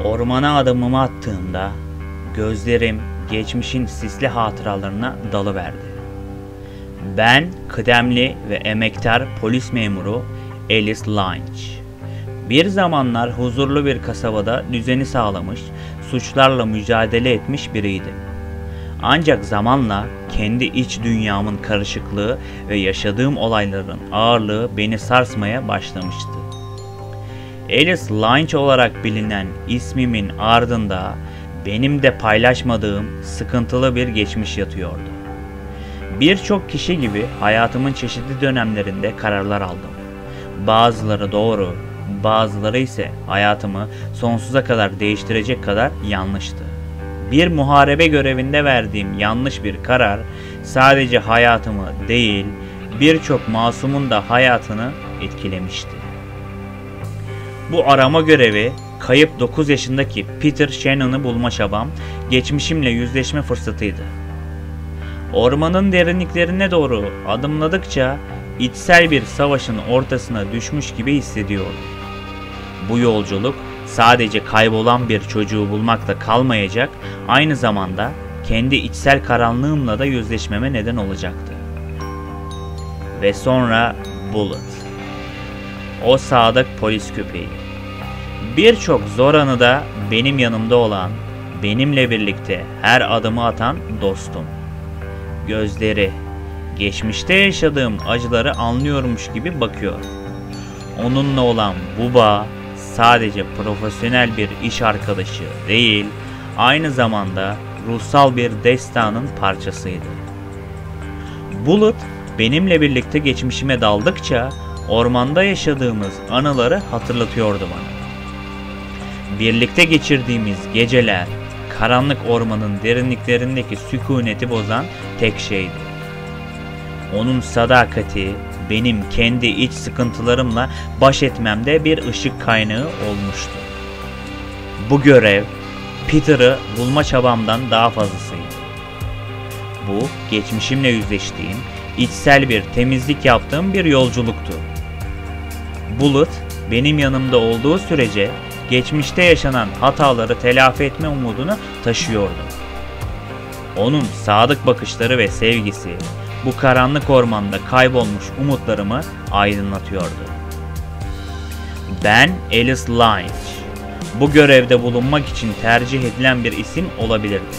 Ormana adımımı attığımda gözlerim geçmişin sisli hatıralarına dalıverdi. Ben kıdemli ve emektar polis memuru Alice Lynch. Bir zamanlar huzurlu bir kasabada düzeni sağlamış, suçlarla mücadele etmiş biriydim. Ancak zamanla kendi iç dünyamın karışıklığı ve yaşadığım olayların ağırlığı beni sarsmaya başlamıştı. Alice Lynch olarak bilinen ismimin ardında benim de paylaşmadığım sıkıntılı bir geçmiş yatıyordu. Birçok kişi gibi hayatımın çeşitli dönemlerinde kararlar aldım. Bazıları doğru, bazıları ise hayatımı sonsuza kadar değiştirecek kadar yanlıştı. Bir muharebe görevinde verdiğim yanlış bir karar sadece hayatımı değil, birçok masumun da hayatını etkilemişti. Bu arama görevi, kayıp 9 yaşındaki Peter Shannon'ı bulma çabam, geçmişimle yüzleşme fırsatıydı. Ormanın derinliklerine doğru adımladıkça içsel bir savaşın ortasına düşmüş gibi hissediyordum. Bu yolculuk sadece kaybolan bir çocuğu bulmakla kalmayacak, aynı zamanda kendi içsel karanlığımla da yüzleşmeme neden olacaktı. Ve sonra Bullet. O sadık polis köpeği. Birçok zor anıda benim yanımda olan, benimle birlikte her adımı atan dostum. Gözleri, geçmişte yaşadığım acıları anlıyormuş gibi bakıyor. Onunla olan bu bağ sadece profesyonel bir iş arkadaşı değil, aynı zamanda ruhsal bir destanın parçasıydı. Bullet benimle birlikte geçmişime daldıkça ormanda yaşadığımız anıları hatırlatıyordu bana. Birlikte geçirdiğimiz geceler, karanlık ormanın derinliklerindeki sükuneti bozan tek şeydi. Onun sadakati benim kendi iç sıkıntılarımla baş etmemde bir ışık kaynağı olmuştu. Bu görev Peter'ı bulma çabamdan daha fazlasıydı. Bu geçmişimle yüzleştiğim, içsel bir temizlik yaptığım bir yolculuktu. Bullet benim yanımda olduğu sürece geçmişte yaşanan hataları telafi etme umudunu taşıyordum. Onun sadık bakışları ve sevgisi bu karanlık ormanda kaybolmuş umutlarımı aydınlatıyordu. Ben Alice Lynch. Bu görevde bulunmak için tercih edilen bir isim olabilirdi.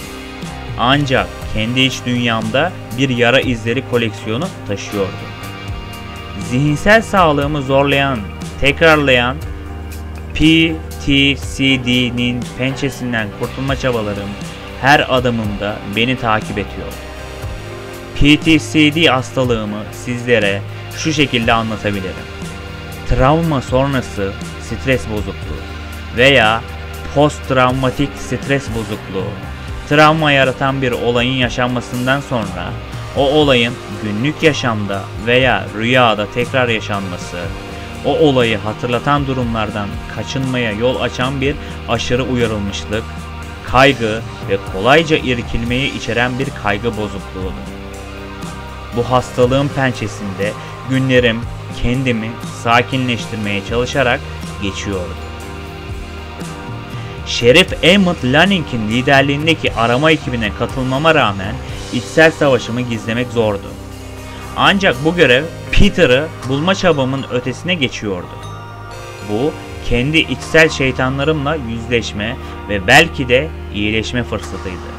Ancak kendi iç dünyamda bir yara izleri koleksiyonu taşıyordum. Zihinsel sağlığımı zorlayan, tekrarlayan PTSD'nin pençesinden kurtulma çabalarım her adımımda beni takip ediyor. PTSD hastalığımı sizlere şu şekilde anlatabilirim. Travma sonrası stres bozukluğu veya post-travmatik stres bozukluğu, travma yaratan bir olayın yaşanmasından sonra o olayın günlük yaşamda veya rüyada tekrar yaşanması, o olayı hatırlatan durumlardan kaçınmaya yol açan bir aşırı uyarılmışlık, kaygı ve kolayca irkilmeyi içeren bir kaygı bozukluğudur. Bu hastalığın pençesinde günlerim kendimi sakinleştirmeye çalışarak geçiyordu. Şerif Emmett Lanning'in liderliğindeki arama ekibine katılmama rağmen içsel savaşımı gizlemek zordu. Ancak bu görev Peter'ı bulma çabamın ötesine geçiyordu. Bu kendi içsel şeytanlarımla yüzleşme ve belki de iyileşme fırsatıydı.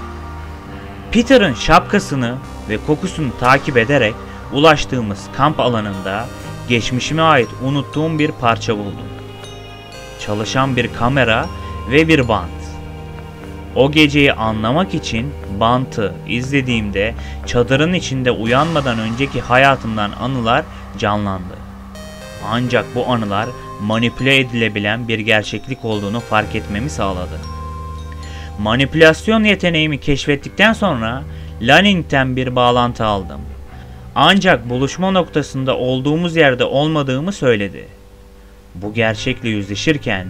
Peter'ın şapkasını ve kokusunu takip ederek ulaştığımız kamp alanında geçmişime ait unuttuğum bir parça buldum. Çalışan bir kamera ve bir bant. O geceyi anlamak için bantı izlediğimde çadırın içinde uyanmadan önceki hayatımdan anılar canlandı. Ancak bu anılar manipüle edilebilen bir gerçeklik olduğunu fark etmemi sağladı. Manipülasyon yeteneğimi keşfettikten sonra Lanning'ten bir bağlantı aldım. Ancak buluşma noktasında olduğumuz yerde olmadığımı söyledi. Bu gerçekle yüzleşirken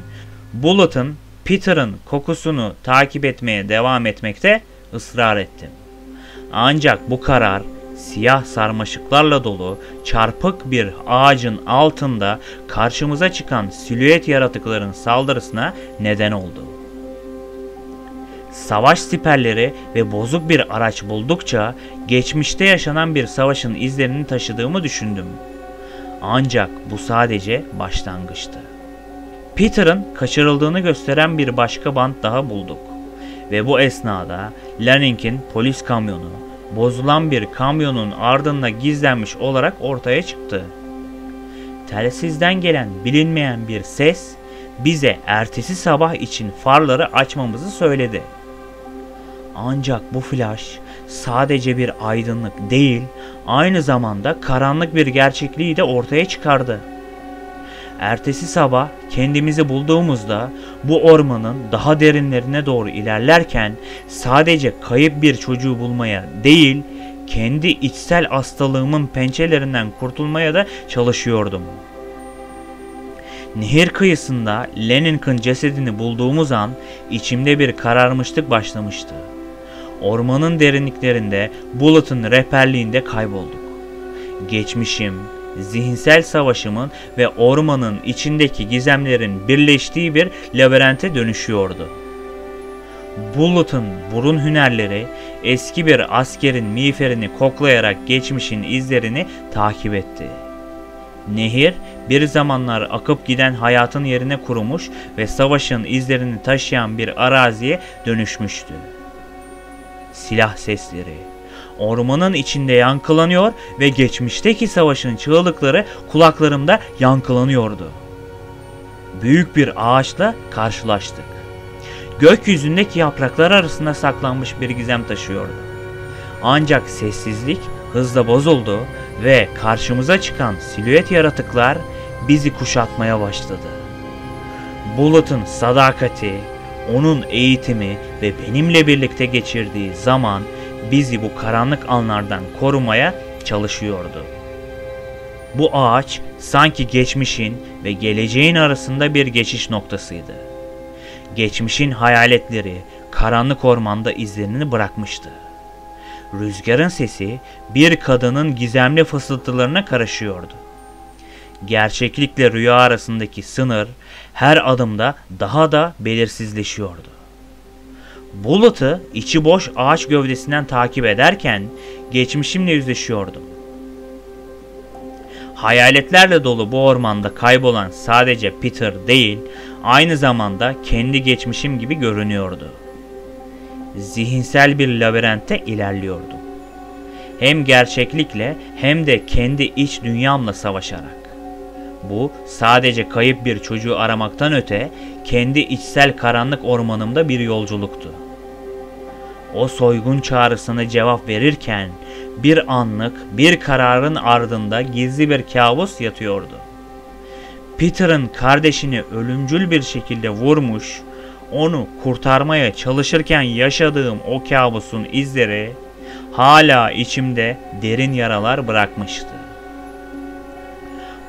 Bullet'ın Peter'ın kokusunu takip etmeye devam etmekte ısrar ettim. Ancak bu karar siyah sarmaşıklarla dolu çarpık bir ağacın altında karşımıza çıkan silüet yaratıkların saldırısına neden oldu. Savaş siperleri ve bozuk bir araç buldukça geçmişte yaşanan bir savaşın izlerini taşıdığımı düşündüm. Ancak bu sadece başlangıçtı. Peter'ın kaçırıldığını gösteren bir başka bant daha bulduk. Ve bu esnada Lanning'in polis kamyonu, bozulan bir kamyonun ardında gizlenmiş olarak ortaya çıktı. Telsizden gelen bilinmeyen bir ses bize ertesi sabah için farları açmamızı söyledi. Ancak bu flash sadece bir aydınlık değil, aynı zamanda karanlık bir gerçekliği de ortaya çıkardı. Ertesi sabah kendimizi bulduğumuzda bu ormanın daha derinlerine doğru ilerlerken sadece kayıp bir çocuğu bulmaya değil, kendi içsel hastalığımın pençelerinden kurtulmaya da çalışıyordum. Nehir kıyısında Lanning'in cesedini bulduğumuz an içimde bir kararmışlık başlamıştı. Ormanın derinliklerinde Bullett'ın rehberliğinde kaybolduk. Geçmişim, zihinsel savaşımın ve ormanın içindeki gizemlerin birleştiği bir labirente dönüşüyordu. Bullett'ın burun hünerleri eski bir askerin miğferini koklayarak geçmişin izlerini takip etti. Nehir bir zamanlar akıp giden hayatın yerine kurumuş ve savaşın izlerini taşıyan bir araziye dönüşmüştü. Silah sesleri ormanın içinde yankılanıyor ve geçmişteki savaşın çığlıkları kulaklarımda yankılanıyordu. Büyük bir ağaçla karşılaştık. Gökyüzündeki yapraklar arasında saklanmış bir gizem taşıyordu. Ancak sessizlik hızla bozuldu ve karşımıza çıkan silüet yaratıklar bizi kuşatmaya başladı. Bullett'ın sadakati, onun eğitimi ve benimle birlikte geçirdiği zaman bizi bu karanlık anlardan korumaya çalışıyordu. Bu ağaç sanki geçmişin ve geleceğin arasında bir geçiş noktasıydı. Geçmişin hayaletleri karanlık ormanda izlerini bırakmıştı. Rüzgarın sesi bir kadının gizemli fısıltılarına karışıyordu. Gerçeklikle rüya arasındaki sınır her adımda daha da belirsizleşiyordu. Bullett'ı içi boş ağaç gövdesinden takip ederken geçmişimle yüzleşiyordum. Hayaletlerle dolu bu ormanda kaybolan sadece Peter değil, aynı zamanda kendi geçmişim gibi görünüyordu. Zihinsel bir labirentte ilerliyordum. Hem gerçeklikle hem de kendi iç dünyamla savaşarak. Bu sadece kayıp bir çocuğu aramaktan öte kendi içsel karanlık ormanımda bir yolculuktu. O soygun çağrısına cevap verirken bir anlık bir kararın ardında gizli bir kabus yatıyordu. Peter'ın kardeşini ölümcül bir şekilde vurmuş, onu kurtarmaya çalışırken yaşadığım o kabusun izleri hala içimde derin yaralar bırakmıştı.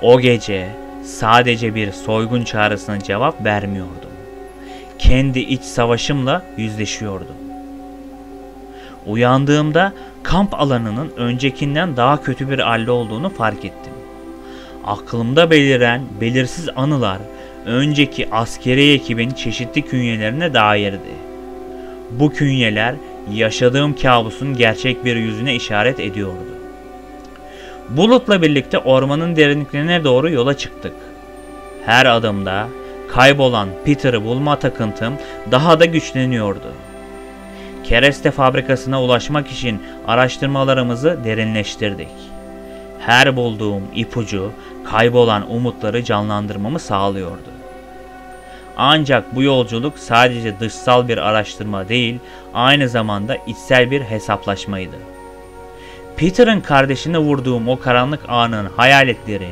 O gece sadece bir soygun çağrısına cevap vermiyordum. Kendi iç savaşımla yüzleşiyordum. Uyandığımda kamp alanının öncekinden daha kötü bir halde olduğunu fark ettim. Aklımda beliren belirsiz anılar önceki askeri ekibin çeşitli künyelerine dairdi. Bu künyeler yaşadığım kabusun gerçek bir yüzüne işaret ediyordu. Bulut'la birlikte ormanın derinliklerine doğru yola çıktık. Her adımda kaybolan Peter'ı bulma takıntım daha da güçleniyordu. Kereste fabrikasına ulaşmak için araştırmalarımızı derinleştirdik. Her bulduğum ipucu kaybolan umutları canlandırmamı sağlıyordu. Ancak bu yolculuk sadece dışsal bir araştırma değil, aynı zamanda içsel bir hesaplaşmaydı. Peter'ın kardeşini vurduğum o karanlık anın hayaletleri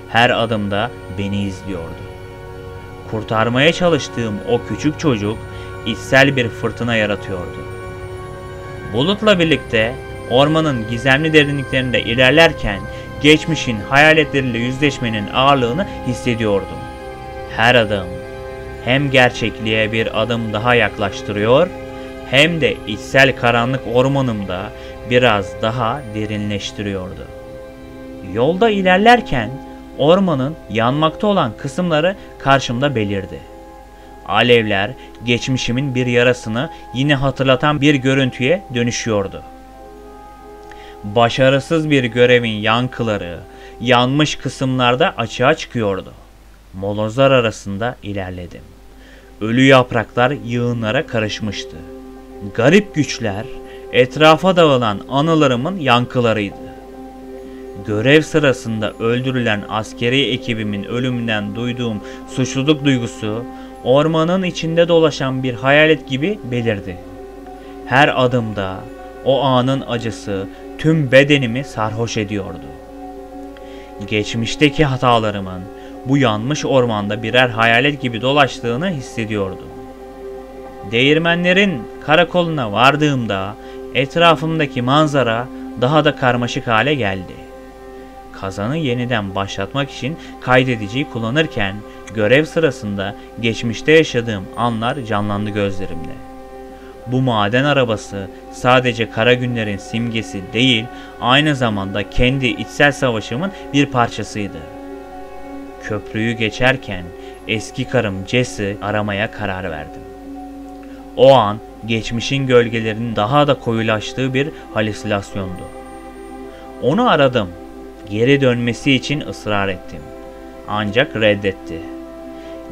her adımda beni izliyordu. Kurtarmaya çalıştığım o küçük çocuk içsel bir fırtına yaratıyordu. Bulut'la birlikte ormanın gizemli derinliklerinde ilerlerken geçmişin hayaletleriyle yüzleşmenin ağırlığını hissediyordum. Her adım hem gerçekliğe bir adım daha yaklaştırıyor hem de içsel karanlık ormanımda biraz daha derinleştiriyordu. Yolda ilerlerken ormanın yanmakta olan kısımları karşımda belirdi. Alevler geçmişimin bir yarasını yine hatırlatan bir görüntüye dönüşüyordu. Başarısız bir görevin yankıları yanmış kısımlarda açığa çıkıyordu. Molozlar arasında ilerledim. Ölü yapraklar yığınlara karışmıştı. Garip güçler etrafa dağılan anılarımın yankılarıydı. Görev sırasında öldürülen askeri ekibimin ölümünden duyduğum suçluluk duygusu ormanın içinde dolaşan bir hayalet gibi belirdi. Her adımda o anın acısı tüm bedenimi sarhoş ediyordu. Geçmişteki hatalarımın bu yanmış ormanda birer hayalet gibi dolaştığını hissediyordum. Değirmenlerin karakoluna vardığımda etrafımdaki manzara daha da karmaşık hale geldi. Kazanı yeniden başlatmak için kaydediciyi kullanırken görev sırasında geçmişte yaşadığım anlar canlandı gözlerimde. Bu maden arabası sadece kara günlerin simgesi değil, aynı zamanda kendi içsel savaşımın bir parçasıydı. Köprüyü geçerken eski karım Jess'i aramaya karar verdim. O an geçmişin gölgelerinin daha da koyulaştığı bir halüsinasyondu. Onu aradım. Geri dönmesi için ısrar ettim. Ancak reddetti.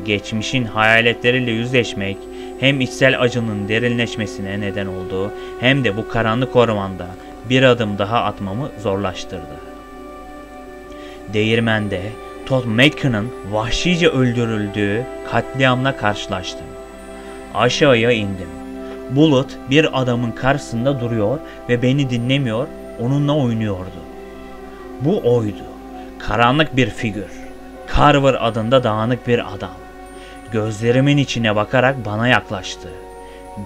Geçmişin hayaletleriyle yüzleşmek hem içsel acının derinleşmesine neden oldu hem de bu karanlık ormanda bir adım daha atmamı zorlaştırdı. Değirmende Todd Macon'ın vahşice öldürüldüğü katliamla karşılaştım. Aşağıya indim. Bullet bir adamın karşısında duruyor ve beni dinlemiyor, onunla oynuyordu. Bu oydu. Karanlık bir figür. Carver adında dağınık bir adam. Gözlerimin içine bakarak bana yaklaştı.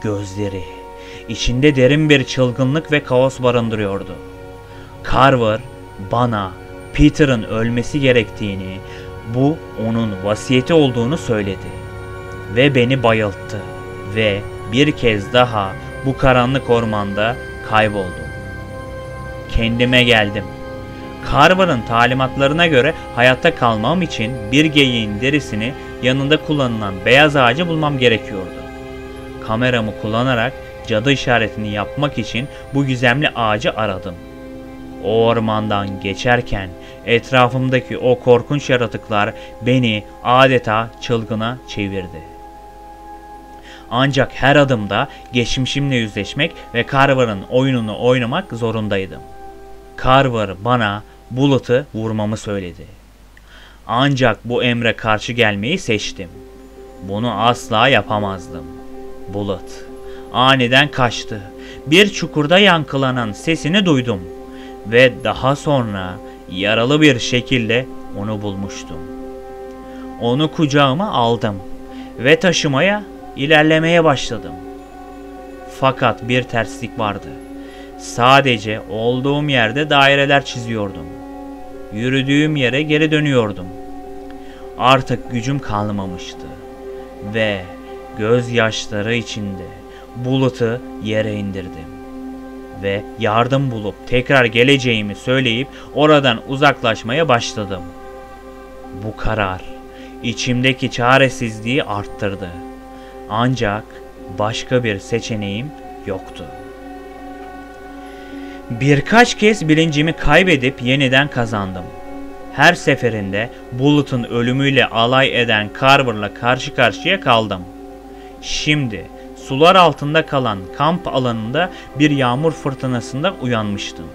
Gözleri, içinde derin bir çılgınlık ve kaos barındırıyordu. Carver bana Peter'ın ölmesi gerektiğini, bu onun vasiyeti olduğunu söyledi. Ve beni bayılttı. Ve bir kez daha bu karanlık ormanda kayboldum. Kendime geldim. Carver'ın talimatlarına göre hayatta kalmam için bir geyiğin derisini yanında kullanılan beyaz ağacı bulmam gerekiyordu. Kameramı kullanarak cadı işaretini yapmak için bu gizemli ağacı aradım. O ormandan geçerken etrafımdaki o korkunç yaratıklar beni adeta çılgına çevirdi. Ancak her adımda geçmişimle yüzleşmek ve Carver'ın oyununu oynamak zorundaydım. Carver bana Bullet'ı vurmamı söyledi. Ancak bu emre karşı gelmeyi seçtim. Bunu asla yapamazdım. Bullet aniden kaçtı. Bir çukurda yankılanan sesini duydum ve daha sonra yaralı bir şekilde onu bulmuştum. Onu kucağıma aldım ve ilerlemeye başladım. Fakat bir terslik vardı. Sadece olduğum yerde daireler çiziyordum. Yürüdüğüm yere geri dönüyordum. Artık gücüm kalmamıştı. Ve gözyaşları içinde Bullet'ı yere indirdim. Ve yardım bulup tekrar geleceğimi söyleyip oradan uzaklaşmaya başladım. Bu karar içimdeki çaresizliği arttırdı. Ancak başka bir seçeneğim yoktu. Birkaç kez bilincimi kaybedip yeniden kazandım. Her seferinde Bullet'ın ölümüyle alay eden Carver'la karşı karşıya kaldım. Şimdi sular altında kalan kamp alanında bir yağmur fırtınasında uyanmıştım.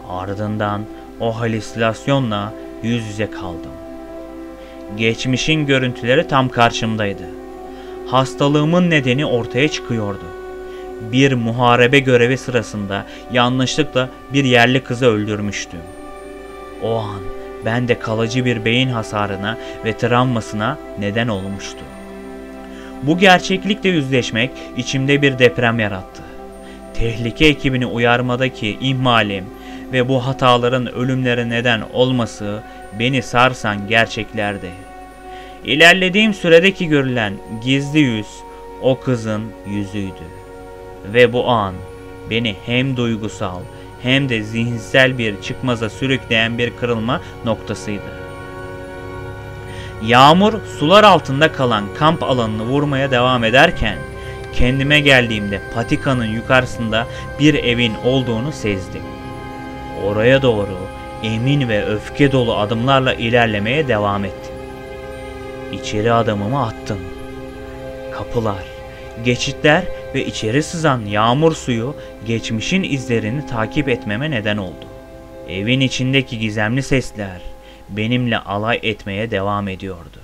Ardından o halüsinasyonla yüz yüze kaldım. Geçmişin görüntüleri tam karşımdaydı. Hastalığımın nedeni ortaya çıkıyordu. Bir muharebe görevi sırasında yanlışlıkla bir yerli kızı öldürmüştüm. O an bende kalıcı bir beyin hasarına ve travmasına neden olmuştu. Bu gerçeklikle yüzleşmek içimde bir deprem yarattı. Tehlike ekibini uyarmadaki ihmalim ve bu hataların ölümlere neden olması beni sarsan gerçeklerdi. İlerlediğim süredeki görülen gizli yüz o kızın yüzüydü. Ve bu an beni hem duygusal hem de zihinsel bir çıkmaza sürükleyen bir kırılma noktasıydı. Yağmur sular altında kalan kamp alanını vurmaya devam ederken kendime geldiğimde patikanın yukarısında bir evin olduğunu sezdim. Oraya doğru emin ve öfke dolu adımlarla ilerlemeye devam ettim. İçeri adımımı attım. Kapılar, geçitler ve içeri sızan yağmur suyu geçmişin izlerini takip etmeme neden oldu. Evin içindeki gizemli sesler benimle alay etmeye devam ediyordu.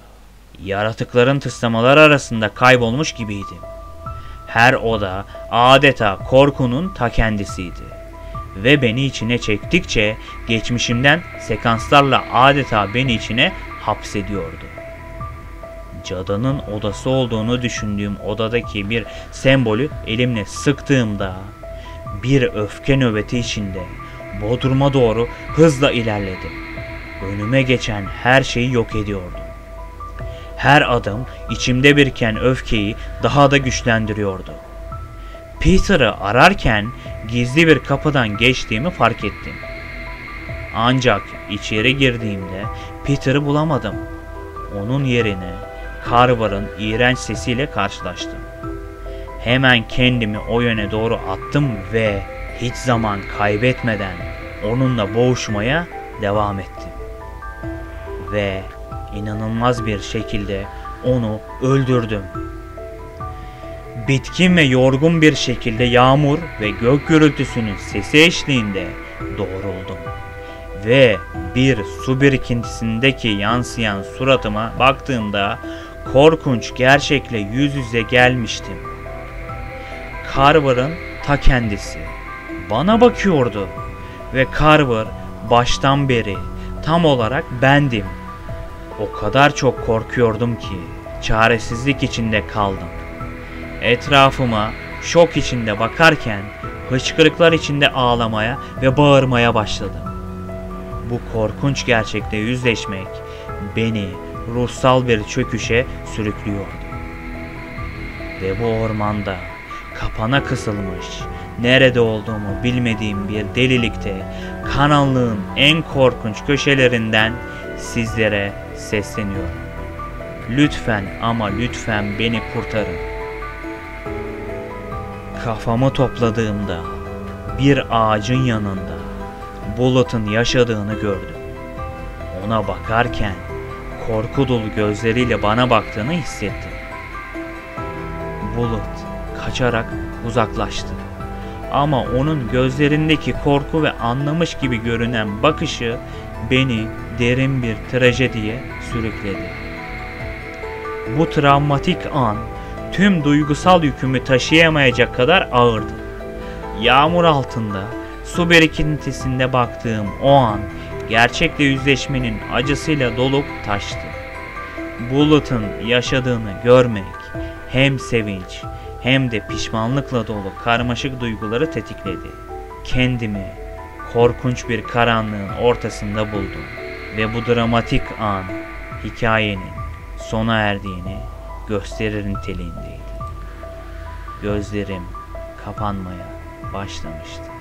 Yaratıkların tıslamalar arasında kaybolmuş gibiydim. Her oda adeta korkunun ta kendisiydi. Ve beni içine çektikçe geçmişimden sekanslarla adeta beni içine hapsediyordu. Cadının odası olduğunu düşündüğüm odadaki bir sembolü elimle sıktığımda bir öfke nöbeti içinde bodruma doğru hızla ilerledim. Önüme geçen her şeyi yok ediyordum. Her adım içimde biriken öfkeyi daha da güçlendiriyordu. Peter'ı ararken gizli bir kapıdan geçtiğimi fark ettim. Ancak içeri girdiğimde Peter'ı bulamadım. Onun yerine Carver'ın iğrenç sesiyle karşılaştım. Hemen kendimi o yöne doğru attım ve hiç zaman kaybetmeden onunla boğuşmaya devam ettim. Ve inanılmaz bir şekilde onu öldürdüm. Bitkin ve yorgun bir şekilde yağmur ve gök gürültüsünün sesi eşliğinde doğruldum. Ve bir su birikintisindeki yansıyan suratıma baktığımda korkunç gerçekle yüz yüze gelmiştim. Carver'ın ta kendisi bana bakıyordu ve Carver baştan beri tam olarak bendim. O kadar çok korkuyordum ki çaresizlik içinde kaldım. Etrafıma şok içinde bakarken hıçkırıklar içinde ağlamaya ve bağırmaya başladım. Bu korkunç gerçekle yüzleşmek beni ruhsal bir çöküşe sürüklüyordu. Ve bu ormanda kapana kısılmış, nerede olduğumu bilmediğim bir delilikte karanlığın en korkunç köşelerinden sizlere sesleniyorum. Lütfen ama lütfen beni kurtarın. Kafamı topladığımda bir ağacın yanında Bulut'un yaşadığını gördüm. Ona bakarken korku dolu gözleriyle bana baktığını hissettim. Bulut kaçarak uzaklaştı. Ama onun gözlerindeki korku ve anlamış gibi görünen bakışı beni derin bir trajediye sürükledi. Bu travmatik an tüm duygusal yükümü taşıyamayacak kadar ağırdı. Yağmur altında su birikintisinde baktığım o an gerçekle yüzleşmenin acısıyla dolup taştı. Bulut'un yaşadığını görmek hem sevinç hem de pişmanlıkla dolu karmaşık duyguları tetikledi. Kendimi korkunç bir karanlığın ortasında buldum ve bu dramatik an hikayenin sona erdiğini gösterir niteliğindeydi. Gözlerim kapanmaya başlamıştı.